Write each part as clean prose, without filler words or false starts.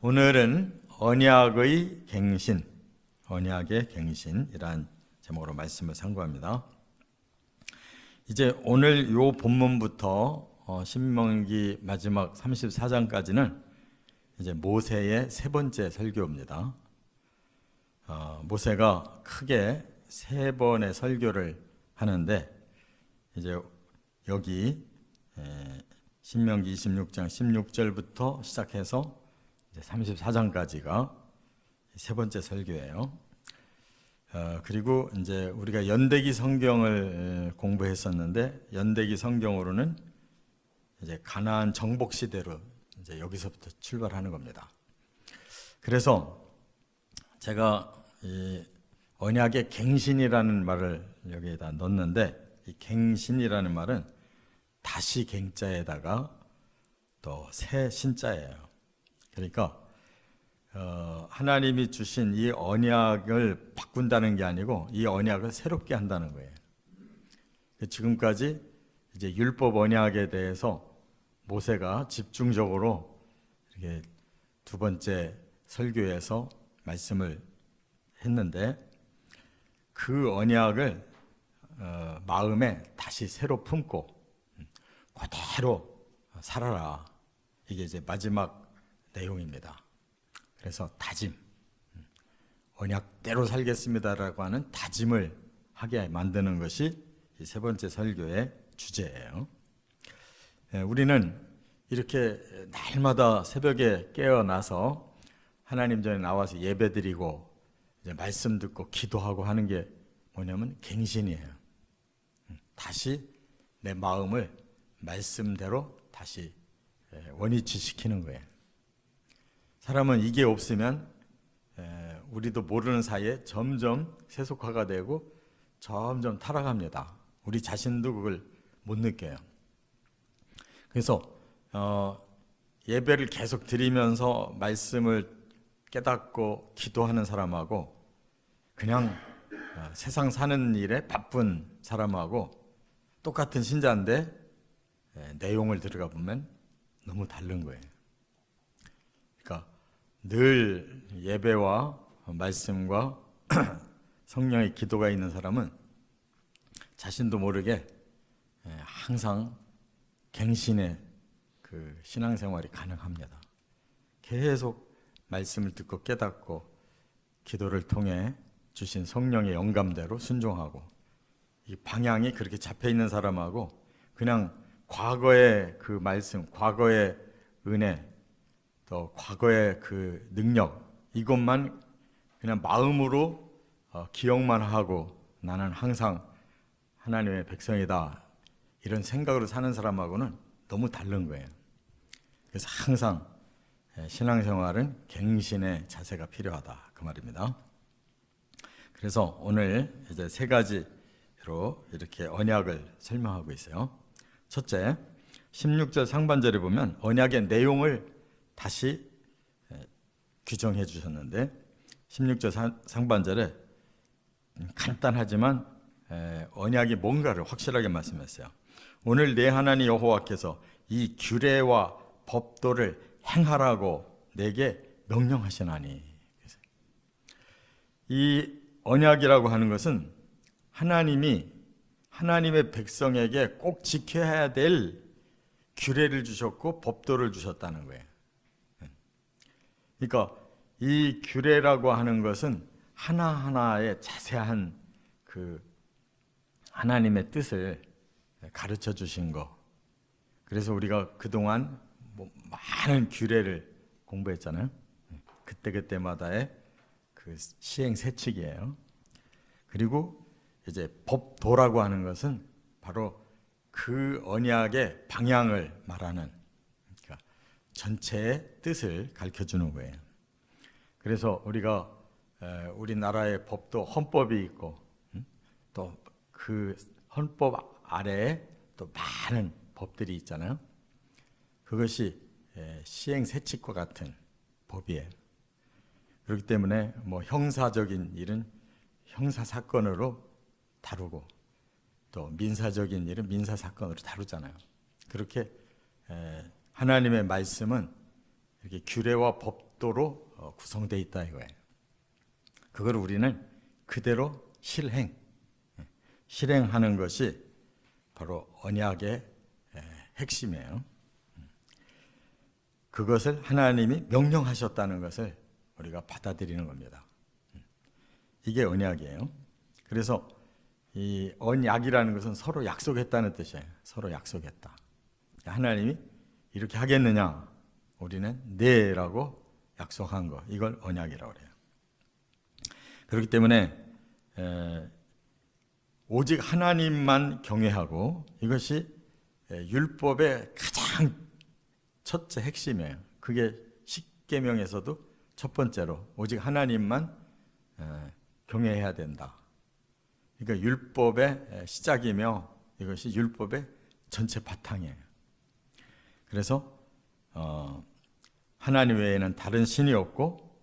오늘은 언약의 갱신, 언약의 갱신이란 제목으로 말씀을 상고합니다. 이제 오늘 요 본문부터 신명기 마지막 34장까지는 이제 모세의 세 번째 설교입니다. 모세가 크게 세 번의 설교를 하는데 이제 여기 신명기 26장 16절부터 시작해서 이제 34장까지가 세 번째 설교예요. 그리고 이제 우리가 연대기 성경을 공부했었는데 연대기 성경으로는 이제 가나안 정복 시대로 이제 여기서부터 출발하는 겁니다. 그래서 제가 이 언약의 갱신이라는 말을 여기에다 넣었는데 이 갱신이라는 말은 다시 갱자에다가 또 새 신자예요. 그러니까 하나님이 주신 이 언약을 바꾼다는 게 아니고 이 언약을 새롭게 한다는 거예요. 지금까지 이제 율법 언약에 대해서 모세가 집중적으로 이렇게 두 번째 설교에서 말씀을 했는데 그 언약을 마음에 다시 새로 품고 그대로 살아라. 이게 이제 마지막 내용입니다. 그래서 다짐, 언약대로 살겠습니다라고 하는 다짐을 하게 만드는 것이 이 세 번째 설교의 주제예요. 우리는 이렇게 날마다 새벽에 깨어나서 하나님 전에 나와서 예배드리고 이제 말씀 듣고 기도하고 하는 게 뭐냐면 갱신이에요. 다시 내 마음을 말씀대로 다시 원위치시키는 거예요. 사람은 이게 없으면 우리도 모르는 사이에 점점 세속화가 되고 점점 타락합니다. 우리 자신도 그걸 못 느껴요. 그래서 예배를 계속 드리면서 말씀을 깨닫고 기도하는 사람하고 그냥 세상 사는 일에 바쁜 사람하고 똑같은 신자인데 내용을 들어가 보면 너무 다른 거예요. 그러니까 늘 예배와 말씀과 성령의 기도가 있는 사람은 자신도 모르게 항상 갱신의 그 신앙생활이 가능합니다. 계속 말씀을 듣고 깨닫고 기도를 통해 주신 성령의 영감대로 순종하고 이 방향이 그렇게 잡혀 있는 사람하고 그냥 과거의 그 말씀, 과거의 은혜, 또 과거의 그 능력 이것만 그냥 마음으로 기억만 하고 나는 항상 하나님의 백성이다 이런 생각으로 사는 사람하고는 너무 다른 거예요. 그래서 항상 신앙생활은 갱신의 자세가 필요하다 그 말입니다. 그래서 오늘 이제 세 가지로 이렇게 언약을 설명하고 있어요. 첫째, 16절 상반절에 보면 언약의 내용을 다시 규정해 주셨는데 16절 상반절에 간단하지만 언약이 뭔가를 확실하게 말씀했어요. 오늘 내 하나님 여호와께서 이 규례와 법도를 행하라고 내게 명령하시나니. 이 언약이라고 하는 것은 하나님이 하나님의 백성에게 꼭 지켜야 될 규례를 주셨고 법도를 주셨다는 거예요. 그러니까 이 규례라고 하는 것은 하나하나의 자세한 그 하나님의 뜻을 가르쳐 주신 거. 그래서 우리가 그동안 많은 규례를 공부했잖아요. 그때그때마다의 그 시행 세칙이에요. 그리고 이제 법도라고 하는 것은 바로 그 언약의 방향을 말하는 그러니까 전체의 뜻을 가르쳐 주는 거예요. 그래서 우리가 우리나라의 법도 헌법이 있고 또 그 헌법 아래에 또 많은 법들이 있잖아요. 그것이 시행세칙과 같은 법이에요. 그렇기 때문에 뭐 형사적인 일은 형사사건으로 다루고 또 민사적인 일은 민사사건으로 다루잖아요. 그렇게 하나님의 말씀은 이렇게 규례와 법도로 구성되어 있다 이거예요. 그걸 우리는 그대로 실행하는 것이 바로 언약의 핵심이에요. 그것을 하나님이 명령하셨다는 것을 우리가 받아들이는 겁니다. 이게 언약이에요. 그래서 이 언약이라는 것은 서로 약속했다는 뜻이에요. 서로 약속했다. 하나님이 이렇게 하겠느냐? 우리는 네라고 약속한 거. 이걸 언약이라고 그래요. 그렇기 때문에 오직 하나님만 경외하고, 이것이 율법의 가장 첫째 핵심이에요. 그게 십계명에서도 첫 번째로 오직 하나님만 경외해야 된다. 그러니까 율법의 시작이며 이것이 율법의 전체 바탕이에요. 그래서 하나님 외에는 다른 신이 없고,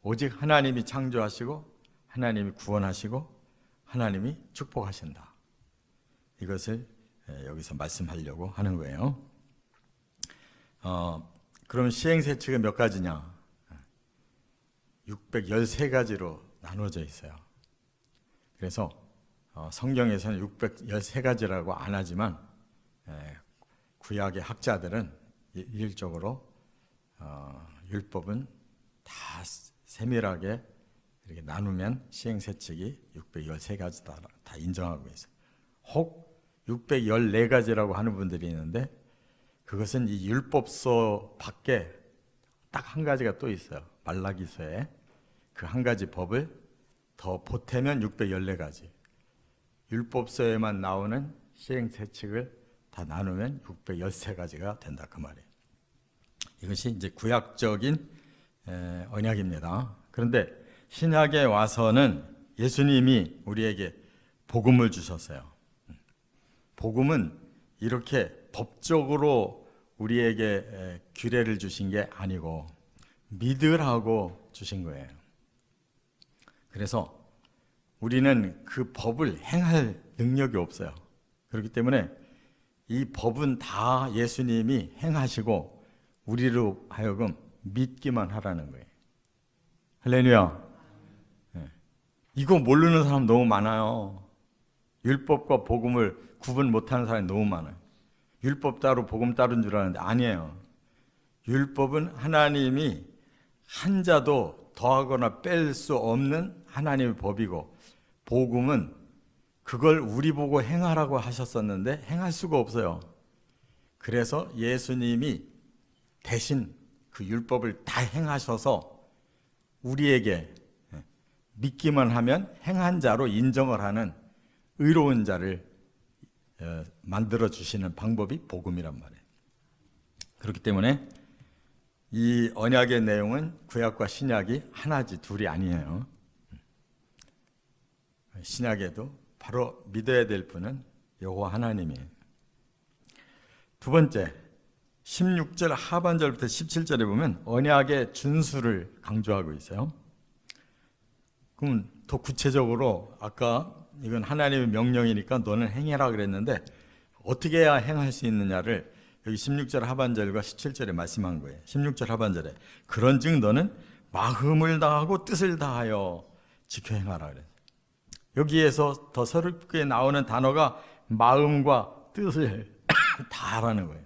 오직 하나님이 창조하시고 하나님이 구원하시고 하나님이 축복하신다. 이것을 여기서 말씀하려고 하는 거예요. 그럼 시행세칙은 몇 가지냐? 613가지로 나눠져 있어요. 그래서 성경에서는 613가지라고 안 하지만 구약의 학자들은 일적으로 율법은 다 세밀하게 이렇게 나누면 시행세칙이 613가지다 다 인정하고 있어요. 혹 614가지라고 하는 분들이 있는데, 그것은 이 율법서 밖에 딱 한 가지가 또 있어요. 말라기서에 그 한 가지 법을 더 보태면 614가지. 율법서에만 나오는 시행세칙을 다 나누면 613가지가 된다 그 말이에요. 이것이 이제 구약적인 언약입니다. 그런데 신약에 와서는 예수님이 우리에게 복음을 주셨어요. 복음은 이렇게 법적으로 우리에게 규례를 주신 게 아니고 믿으라고 주신 거예요. 그래서 우리는 그 법을 행할 능력이 없어요. 그렇기 때문에 이 법은 다 예수님이 행하시고 우리로 하여금 믿기만 하라는 거예요. 할렐루야. 이거 모르는 사람 너무 많아요. 율법과 복음을 구분 못하는 사람이 너무 많아요. 율법 따로 복음 따른 줄 아는데 아니에요. 율법은 하나님이 한 자도 더하거나 뺄 수 없는 하나님의 법이고, 복음은 그걸 우리 보고 행하라고 하셨었는데 행할 수가 없어요. 그래서 예수님이 대신 그 율법을 다 행하셔서 우리에게 믿기만 하면 행한 자로 인정을 하는 의로운 자를 만들어 주시는 방법이 복음이란 말이에요. 그렇기 때문에 이 언약의 내용은 구약과 신약이 하나지 둘이 아니에요. 신약에도 바로 믿어야 될 분은 여호와 하나님이에요. 두 번째, 16절 하반절부터 17절에 보면 언약의 준수를 강조하고 있어요. 그럼 더 구체적으로, 아까 이건 하나님의 명령이니까 너는 행해라 그랬는데 어떻게 해야 행할 수 있느냐를 여기 16절 하반절과 17절에 말씀한 거예요. 16절 하반절에 그런즉 너는 마음을 다하고 뜻을 다하여 지켜 행하라 그래요. 여기에서 더 새롭게 나오는 단어가 마음과 뜻을 다하라는 거예요.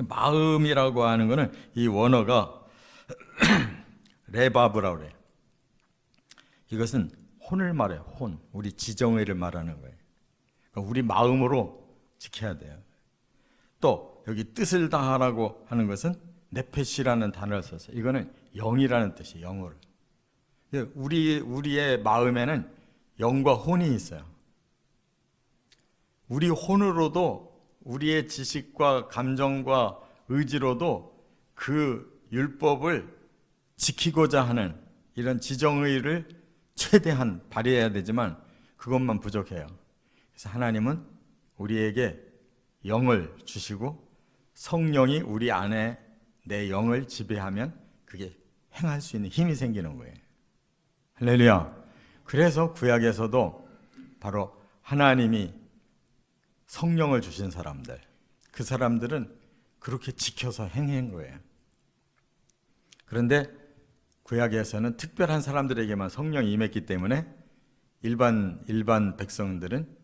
마음이라고 하는 거는 이 원어가 레바브라고 그래요. 이것은 혼을 말해요. 혼. 우리 지정의를 말하는 거예요. 그러니까 우리 마음으로 지켜야 돼요. 또 여기 뜻을 다하라고 하는 것은 네페시라는 단어를 썼어요. 이거는 영이라는 뜻이에요. 영으로. 우리의 마음에는 영과 혼이 있어요. 우리 혼으로도, 우리의 지식과 감정과 의지로도 그 율법을 지키고자 하는 이런 지정의를 최대한 발휘해야 되지만 그것만 부족해요. 그래서 하나님은 우리에게 영을 주시고 성령이 우리 안에 내 영을 지배하면 그게 행할 수 있는 힘이 생기는 거예요. 할렐루야. 그래서 구약에서도 바로 하나님이 성령을 주신 사람들, 그 사람들은 그렇게 지켜서 행한 거예요. 그런데 구약에서는 특별한 사람들에게만 성령이 임했기 때문에 일반 백성들은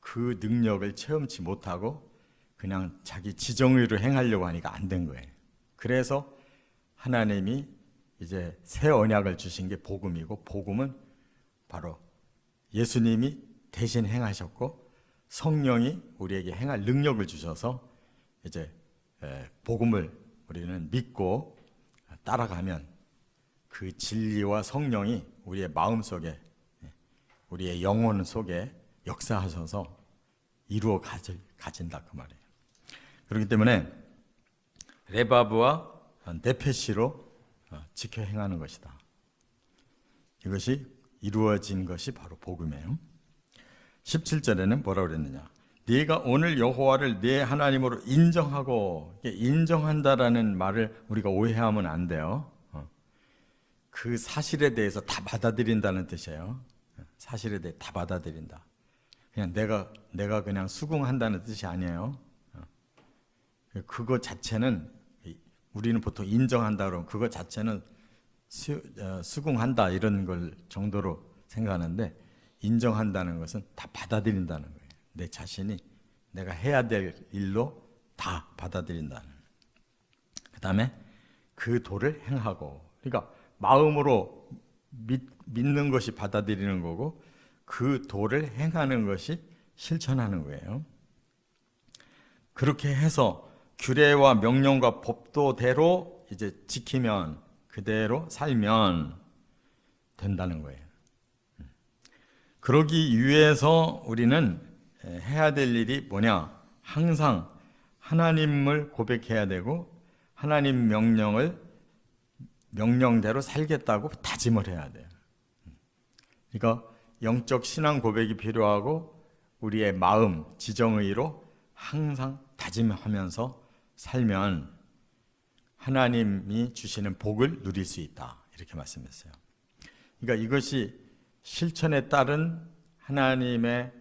그 능력을 체험치 못하고 그냥 자기 지정의로 행하려고 하니까 안 된 거예요. 그래서 하나님이 이제 새 언약을 주신 게 복음이고, 복음은 바로 예수님이 대신 행하셨고 성령이 우리에게 행할 능력을 주셔서 이제 복음을 우리는 믿고 따라가면 그 진리와 성령이 우리의 마음 속에, 우리의 영혼 속에 역사하셔서 이루어 가진다 그 말이에요. 그렇기 때문에 레바브와 네페시로 지켜 행하는 것이다. 이것이 이루어진 것이 바로 복음이에요. 17절에는 뭐라고 그랬느냐? 네가 오늘 여호와를 네 하나님으로 인정하고, 인정한다라는 말을 우리가 오해하면 안 돼요. 그 사실에 대해서 다 받아들인다는 뜻이에요. 사실에 대해 다 받아들인다. 그냥 내가 그냥 수긍한다는 뜻이 아니에요. 그거 자체는 우리는 보통 인정한다 그러면 그거 자체는 수긍한다 이런 걸 정도로 생각하는데, 인정한다는 것은 다 받아들인다는 거예요. 내 자신이 내가 해야 될 일로 다 받아들인다는. 그 다음에 그 도를 행하고, 그러니까 마음으로 믿는 것이 받아들이는 거고, 그 도를 행하는 것이 실천하는 거예요. 그렇게 해서 규례와 명령과 법도대로 이제 지키면, 그대로 살면 된다는 거예요. 그러기 위해서 우리는 해야 될 일이 뭐냐? 항상 하나님을 고백해야 되고, 하나님 명령대로 살겠다고 다짐을 해야 돼요. 그러니까 영적 신앙 고백이 필요하고, 우리의 마음, 지정의로 항상 다짐하면서 살면 하나님이 주시는 복을 누릴 수 있다. 이렇게 말씀했어요. 그러니까 이것이 실천에 따른 하나님의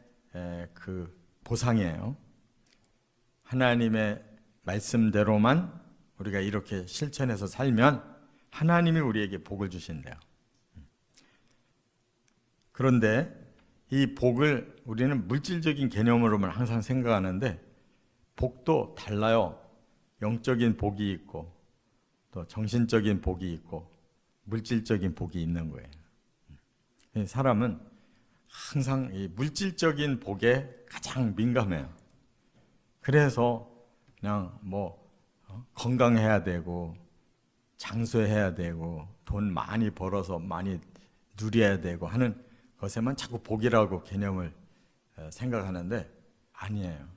그 보상이에요. 하나님의 말씀대로만 우리가 이렇게 실천해서 살면 하나님이 우리에게 복을 주신대요. 그런데 이 복을 우리는 물질적인 개념으로만 항상 생각하는데, 복도 달라요. 영적인 복이 있고 또 정신적인 복이 있고 물질적인 복이 있는 거예요. 사람은 항상 이 물질적인 복에 가장 민감해요. 그래서 그냥 건강해야 되고 장수해야 되고 돈 많이 벌어서 많이 누려야 되고 하는 것에만 자꾸 복이라고 개념을 생각하는데 아니에요.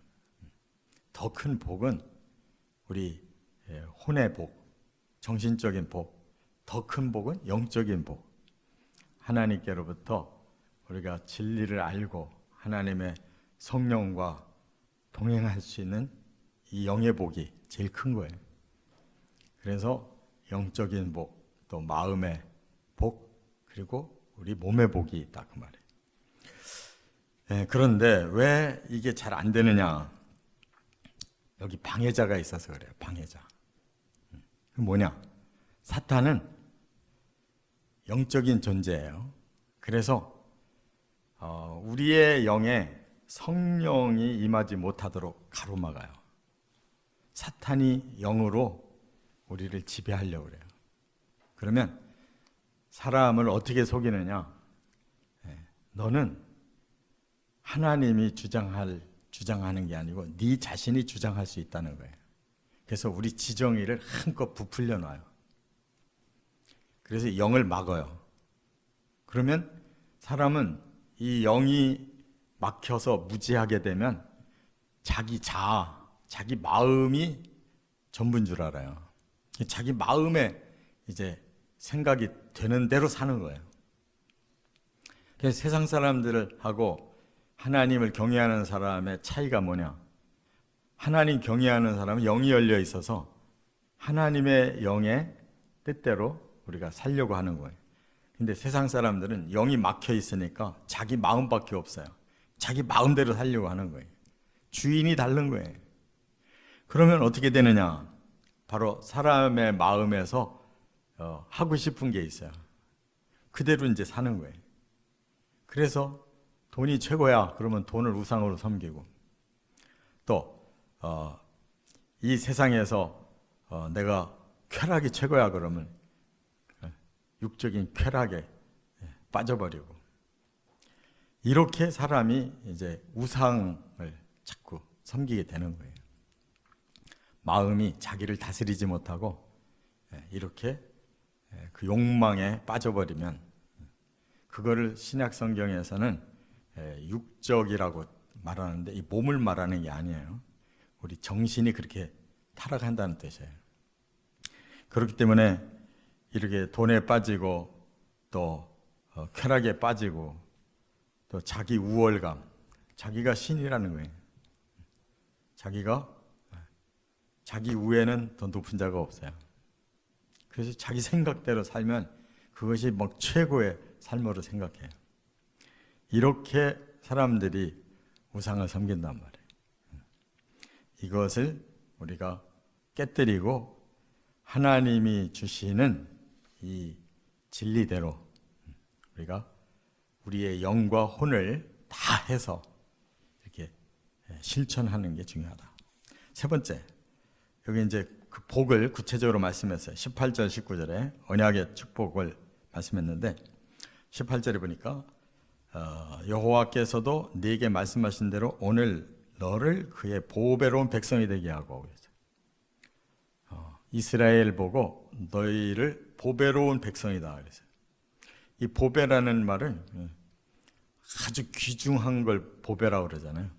더 큰 복은 우리 혼의 복, 정신적인 복, 더 큰 복은 영적인 복. 하나님께로부터 우리가 진리를 알고 하나님의 성령과 동행할 수 있는 이 영의 복이 제일 큰 거예요. 그래서 영적인 복, 또 마음의 복, 그리고 우리 몸의 복이 있다 그 말이에요. 그런데 왜 이게 잘 안 되느냐? 여기 방해자가 있어서 그래요. 방해자. 뭐냐? 사탄은 영적인 존재예요. 그래서 우리의 영에 성령이 임하지 못하도록 가로막아요. 사탄이 영으로 우리를 지배하려고 그래요. 그러면 사람을 어떻게 속이느냐? 너는 하나님이 주장하는 게 아니고 네 자신이 주장할 수 있다는 거예요. 그래서 우리 지정의를 한껏 부풀려 놔요. 그래서 영을 막아요. 그러면 사람은 이 영이 막혀서 무지하게 되면 자기 자아, 자기 마음이 전부인 줄 알아요. 자기 마음에 이제 생각이 되는 대로 사는 거예요. 그래서 세상 사람들하고 하나님을 경외하는 사람의 차이가 뭐냐? 하나님 경외하는 사람은 영이 열려 있어서 하나님의 영의 뜻대로 우리가 살려고 하는 거예요. 근데 세상 사람들은 영이 막혀 있으니까 자기 마음밖에 없어요. 자기 마음대로 살려고 하는 거예요. 주인이 다른 거예요. 그러면 어떻게 되느냐? 바로 사람의 마음에서 하고 싶은 게 있어요. 그대로 이제 사는 거예요. 그래서 돈이 최고야. 그러면 돈을 우상으로 섬기고, 또 이 세상에서 내가 쾌락이 최고야. 그러면 육적인 쾌락에 빠져버리고, 이렇게 사람이 이제 우상을 자꾸 섬기게 되는 거예요. 마음이 자기를 다스리지 못하고 이렇게 그 욕망에 빠져버리면, 그거를 신약 성경에서는 육적이라고 말하는데, 이 몸을 말하는 게 아니에요. 우리 정신이 그렇게 타락한다는 뜻이에요. 그렇기 때문에 이렇게 돈에 빠지고, 또 쾌락에 빠지고, 또 자기 우월감, 자기가 신이라는 거예요. 자기 위에는 더 높은 자가 없어요. 그래서 자기 생각대로 살면 그것이 막 최고의 삶으로 생각해요. 이렇게 사람들이 우상을 섬긴단 말이에요. 이것을 우리가 깨뜨리고 하나님이 주시는 이 진리대로 우리가 우리의 영과 혼을 다 해서 이렇게 실천하는 게 중요하다. 세 번째, 여기 이제 그 복을 구체적으로 말씀했어요. 18절, 19절에 언약의 축복을 말씀했는데, 18절에 보니까 여호와께서도 네게 말씀하신 대로 오늘 너를 그의 보배로운 백성이 되게 하고 그랬어요. 이스라엘 보고 너희를 보배로운 백성이다 그랬어요. 이 보배라는 말은 아주 귀중한 걸 보배라고 그러잖아요.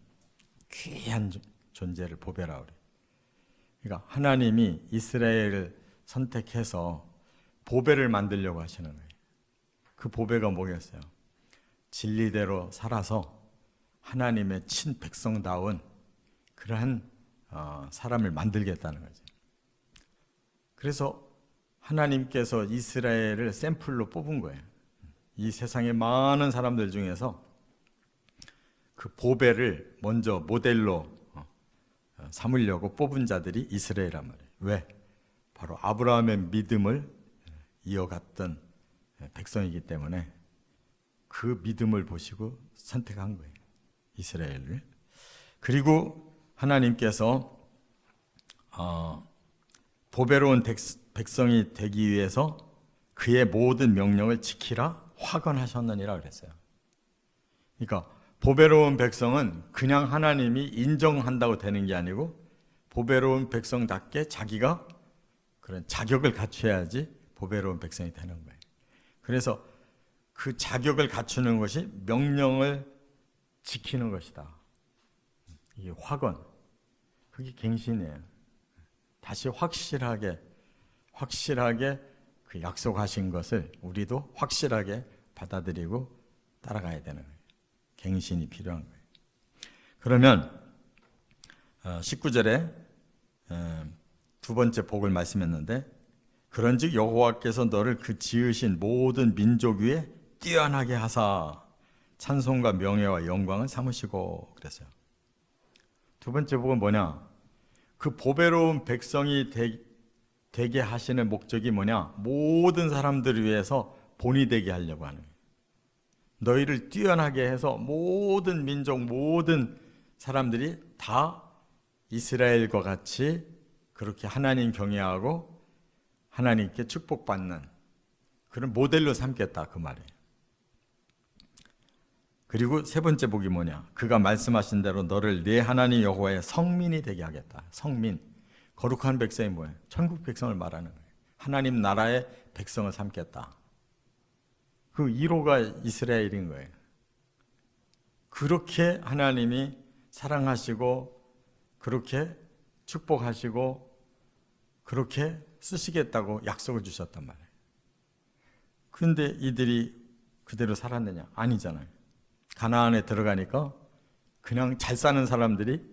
귀한 존재를 보배라고 그래요. 그러니까 하나님이 이스라엘을 선택해서 보배를 만들려고 하시는 거예요. 그 보배가 뭐겠어요? 진리대로 살아서 하나님의 친백성다운 그러한 사람을 만들겠다는 거죠. 그래서 하나님께서 이스라엘을 샘플로 뽑은 거예요. 이 세상의 많은 사람들 중에서 그 보배를 먼저 모델로 삼으려고 뽑은 자들이 이스라엘이란 말이에요. 왜? 바로 아브라함의 믿음을 이어갔던 백성이기 때문에 그 믿음을 보시고 선택한 거예요, 이스라엘을. 그리고 하나님께서 보배로운 백성이 되기 위해서 그의 모든 명령을 지키라 확언하셨느니라 그랬어요. 그러니까 보배로운 백성은 그냥 하나님이 인정한다고 되는 게 아니고, 보배로운 백성답게 자기가 그런 자격을 갖춰야지 보배로운 백성이 되는 거예요. 그래서 그 자격을 갖추는 것이 명령을 지키는 것이다. 이게 확언, 그게 갱신이에요. 다시 확실하게 그 약속하신 것을 우리도 확실하게 받아들이고 따라가야 되는 거예요. 갱신이 필요한 거예요. 그러면 19절에 두 번째 복을 말씀했는데, 그런즉 여호와께서 너를 그 지으신 모든 민족 위에 뛰어나게 하사 찬송과 명예와 영광을 삼으시고 그랬어요. 두 번째 복은 뭐냐? 그 보배로운 백성이 되게 하시는 목적이 뭐냐? 모든 사람들을 위해서 본이 되게 하려고 하는 거예요. 너희를 뛰어나게 해서 모든 민족, 모든 사람들이 다 이스라엘과 같이 그렇게 하나님 경외하고 하나님께 축복받는 그런 모델로 삼겠다, 그 말이에요. 그리고 세 번째 복이 뭐냐? 그가 말씀하신 대로 너를 네 하나님 여호와의 성민이 되게 하겠다. 성민, 거룩한 백성이 뭐예요? 천국 백성을 말하는 거예요. 하나님 나라의 백성을 삼겠다. 그 1호가 이스라엘인 거예요. 그렇게 하나님이 사랑하시고 그렇게 축복하시고 그렇게 쓰시겠다고 약속을 주셨단 말이에요. 그런데 이들이 그대로 살았느냐? 아니잖아요. 가나안에 들어가니까 그냥 잘 사는 사람들이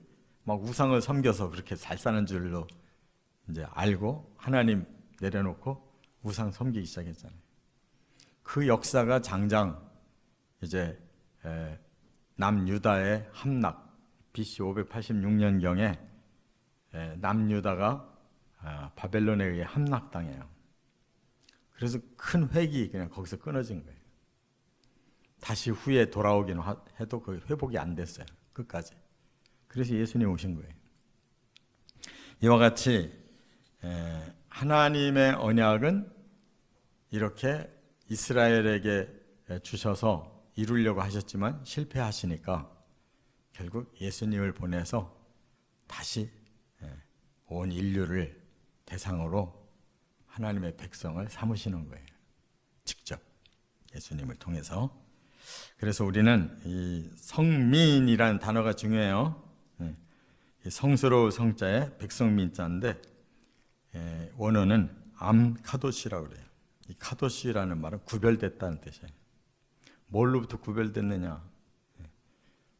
막 우상을 섬겨서 그렇게 잘 사는 줄로 이제 알고 하나님 내려놓고 우상 섬기기 시작했잖아요. 그 역사가 장장 이제 남유다의 함락, BC 586년경에 남유다가 바벨론에 의해 함락당해요. 그래서 큰 획이 그냥 거기서 끊어진 거예요. 다시 후에 돌아오기는 해도 그 회복이 안 됐어요. 끝까지. 그래서 예수님 오신 거예요. 이와 같이 하나님의 언약은 이렇게 이스라엘에게 주셔서 이루려고 하셨지만 실패하시니까 결국 예수님을 보내서 다시 온 인류를 대상으로 하나님의 백성을 삼으시는 거예요. 직접 예수님을 통해서. 그래서 우리는 이 성민이라는 단어가 중요해요. 성스러울 성자에 백성민자인데 원어는 암카도시라고 그래요. 이 카도시라는 말은 구별됐다는 뜻이에요. 뭘로부터 구별됐느냐?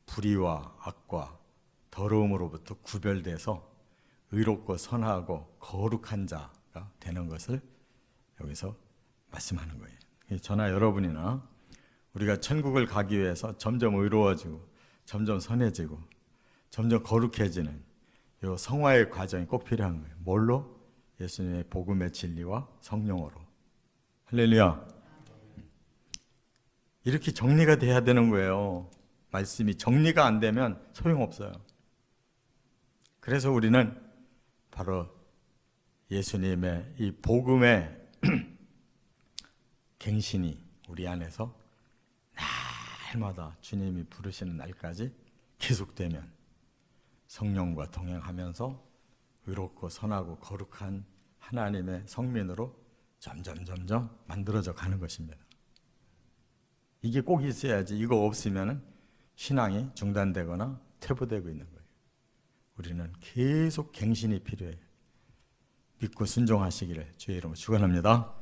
불의와 악과 더러움으로부터 구별돼서 의롭고 선하고 거룩한 자가 되는 것을 여기서 말씀하는 거예요. 저나 여러분이나 우리가 천국을 가기 위해서 점점 의로워지고 점점 선해지고 점점 거룩해지는 이 성화의 과정이 꼭 필요한 거예요. 뭘로? 예수님의 복음의 진리와 성령으로. 할렐루야. 이렇게 정리가 돼야 되는 거예요. 말씀이 정리가 안 되면 소용없어요. 그래서 우리는 바로 예수님의 이 복음의 갱신이 우리 안에서 날마다 주님이 부르시는 날까지 계속되면 성령과 동행하면서 의롭고 선하고 거룩한 하나님의 성민으로 점점 만들어져 가는 것입니다. 이게 꼭 있어야지. 이거 없으면 신앙이 중단되거나 퇴보되고 있는 거예요. 우리는 계속 갱신이 필요해요. 믿고 순종하시기를 주의 이름으로 축원합니다.